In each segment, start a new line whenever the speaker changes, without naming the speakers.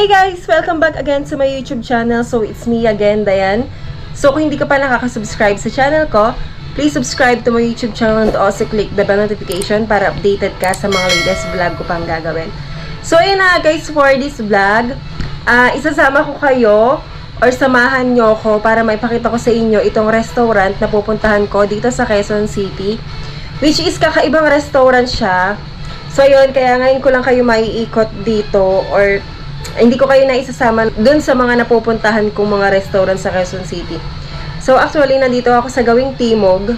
Hi guys! Welcome back again to my YouTube channel. So, it's me again, Dayan. So, kung hindi ka pa nakaka-subscribe sa channel ko, please subscribe to my YouTube channel and also click the bell notification para updated ka sa mga latest vlog ko pang gagawin. So, ayun na guys, for this vlog, isasama ko kayo or samahan nyo ko para maipakita ko sa inyo itong restaurant na pupuntahan ko dito sa Quezon City. Which is kakaibang restaurant siya. So, ayun, kaya ngayon ko lang kayo maiikot dito or hindi ko kayo naisasama dun sa mga napupuntahan kong mga restaurant sa Quezon City. So, actually, nandito ako sa Gawing Timog.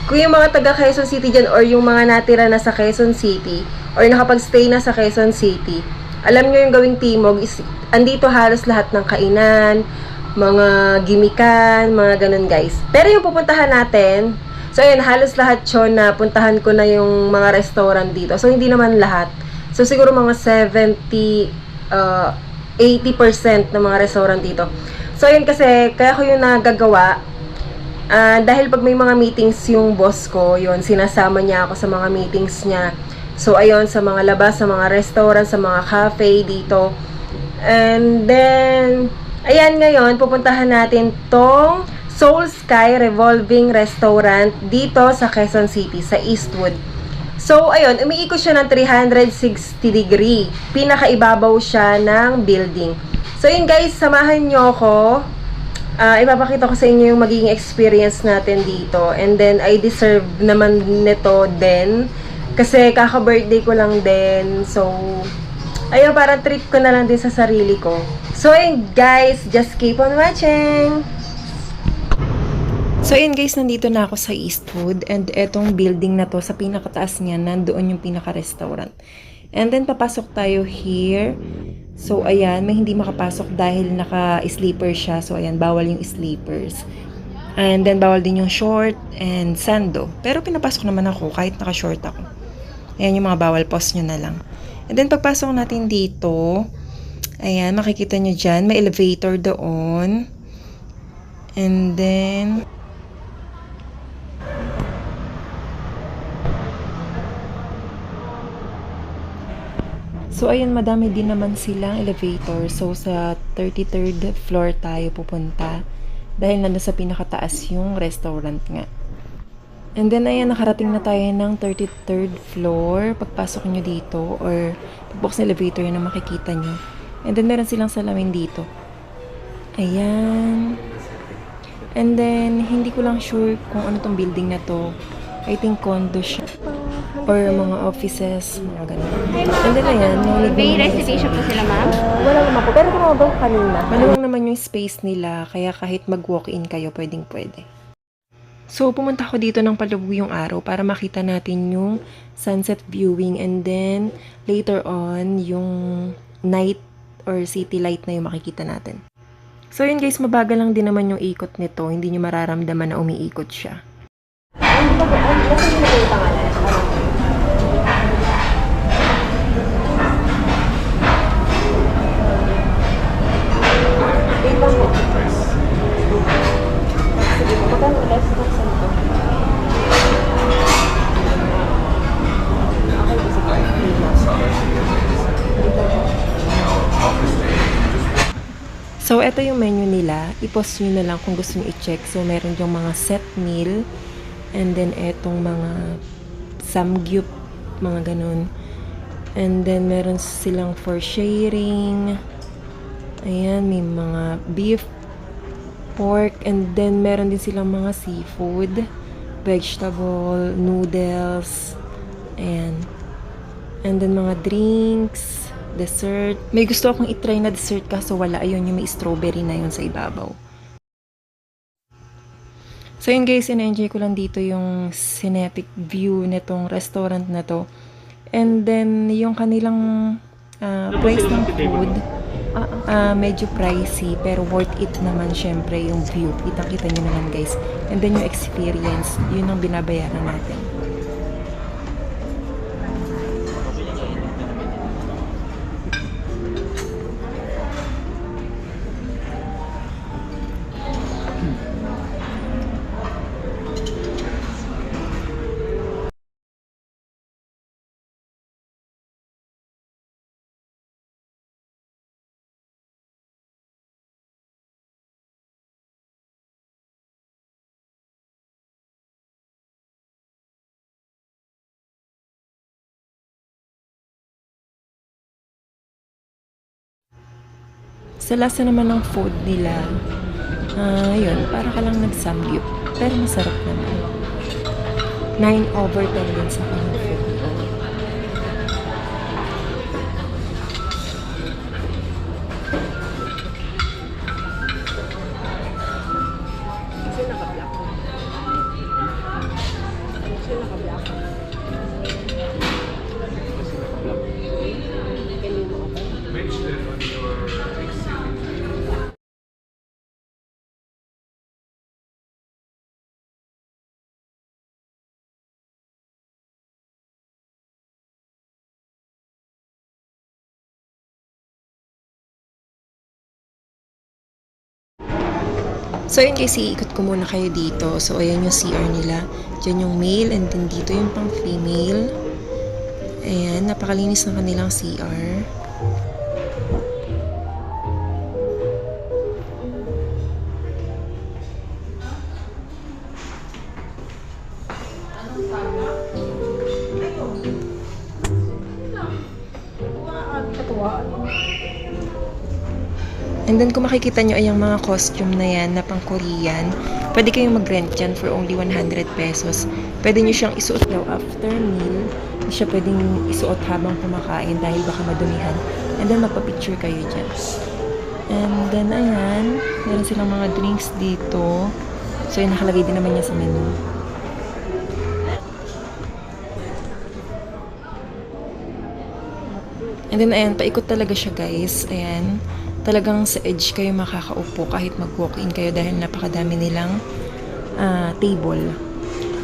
Kung yung mga taga Quezon City dyan or yung mga natira na sa Quezon City or nakapag-stay na sa Quezon City, alam nyo yung Gawing Timog is andito halos lahat ng kainan, mga gimikan, mga ganun guys. Pero yung pupuntahan natin, so ayun, halos lahat yun na puntahan ko na yung mga restaurant dito. So, hindi naman lahat. So, siguro mga 80% ng mga restaurant dito. So, ayun kasi, kaya ko yung nagagawa. Dahil pag may mga meetings yung boss ko, yun, sinasama niya ako sa mga meetings niya. So, ayun, sa mga labas, sa mga restaurant, sa mga cafe dito. And then, ayan ngayon, pupuntahan natin tong Soul Sky Revolving Restaurant dito sa Quezon City, sa Eastwood. So, ayun, umiikot siya ng 360 degree. Pinakaibabaw siya ng building. So, yun guys, samahan nyo ako. Ipapakita ko sa inyo yung magiging experience natin dito. And then, I deserve naman nito din. Kasi kaka-birthday ko lang din. So, ayun, parang treat ko na lang din sa sarili ko. So, ayun guys, just keep on watching! So, ayun guys, nandito na ako sa Eastwood and etong building na to, sa pinakataas niya, nandoon yung pinaka-restaurant. And then, papasok tayo here. So, ayan, may hindi makapasok dahil naka-sleeper siya. So, ayan, bawal yung sleepers. And then, bawal din yung short and sando. Pero pinapasok naman ako kahit naka-short ako. Ayan yung mga bawal, post nyo na lang. And then, pagpasok natin dito, ayan, makikita nyo dyan, may elevator doon. And then, so, ayun, madami din naman silang elevator. So, sa 33rd floor tayo pupunta. Dahil nandun sa pinakataas yung restaurant nga. And then, ayan, nakarating na tayo ng 33rd floor. Pagpasok nyo dito, or pagbuksan ng elevator, yun ang makikita nyo. And then, meron silang salamin dito. Ayan. And then, hindi ko lang sure kung ano tong building na to. I think condo siya. Or mga offices, mga ganun. And then, ayan.
May reservation po sila, ma'am?
Wala naman po. Pero tumawag ako kanina. Maluwang naman yung space nila. Kaya kahit mag-walk-in kayo, pwedeng pwede. So, pumunta ako dito ng palubog yung araw para makita natin yung sunset viewing. And then, later on, yung night or city light na yung makikita natin. So, yun guys, mabagal lang din naman yung ikot nito. Hindi nyo mararamdaman na umiikot siya. So, ito yung menu nila. I-post nyo na lang kung gusto nyo i-check. So, meron yung mga set meal. And then, etong mga samgyup, mga ganun. And then, meron silang for sharing. Ayan, may mga beef, pork. And then, meron din silang mga seafood, vegetable, noodles. Ayan. And then, mga drinks, dessert. May gusto akong itry na dessert kaso wala. Ayun, yung may strawberry na yun sa ibabaw. So yun guys, in-enjoy ko lang dito yung scenic view nitong restaurant na to. And then, yung kanilang price ng food, medyo pricey, pero worth it naman syempre yung view. Kitang-kita nyo naman guys. And then yung experience, yun ang binabayaran natin. Sa lasa naman ng food nila, yun, para ka lang nag-samgyup. Pero masarap naman. 9/10 din sa kanyang food. So, yun guys, iikot ko muna kayo dito. So, ayan yung CR nila. Diyan yung male and then dito yung pang female. Ayan, napakalinis ng kanilang CR. And then kung makikita nyo ay yung mga costume na yan na pang Korean, pwede kayong mag-rent yan for only 100 pesos. Pwede nyo siyang isuot daw after meal. Hindi siya pwedeng isuot habang kumakain dahil baka madumihan. And then magpa-picture kayo dyan. And then ayan, meron silang mga drinks dito. So yun, nakalagay din naman niya sa menu. And then ayan, paikot talaga siya guys. Ayan. Talagang sa edge kayo makakaupo kahit mag-walk-in kayo dahil napakadami nilang table.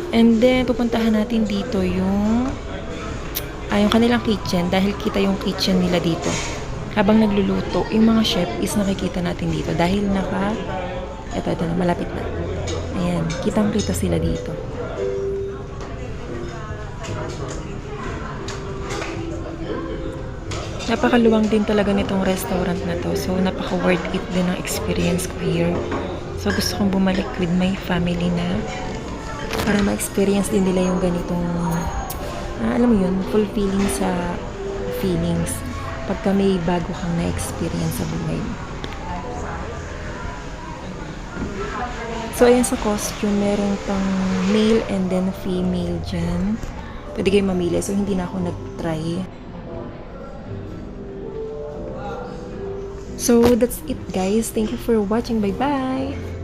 And then, pupuntahan natin dito yung kanilang kitchen dahil kita yung kitchen nila dito. Habang nagluluto, yung mga chef is nakikita natin dito dahil ito na, malapit na. Ayan, kitang-kita sila dito. Napakaluwang din talaga nitong restaurant na to. So, napaka-worth it din ang experience ko here. So, gusto kong bumalik with my family na para ma-experience din nila yung ganitong, alam mo yun, fulfilling sa feelings pagka may bago kang na-experience sa buhay. So, ayan sa costume, meron pang male and then female dyan. Pwede kayo mamili. So, hindi na ako nag-try. So, that's it guys. Thank you for watching. Bye-bye!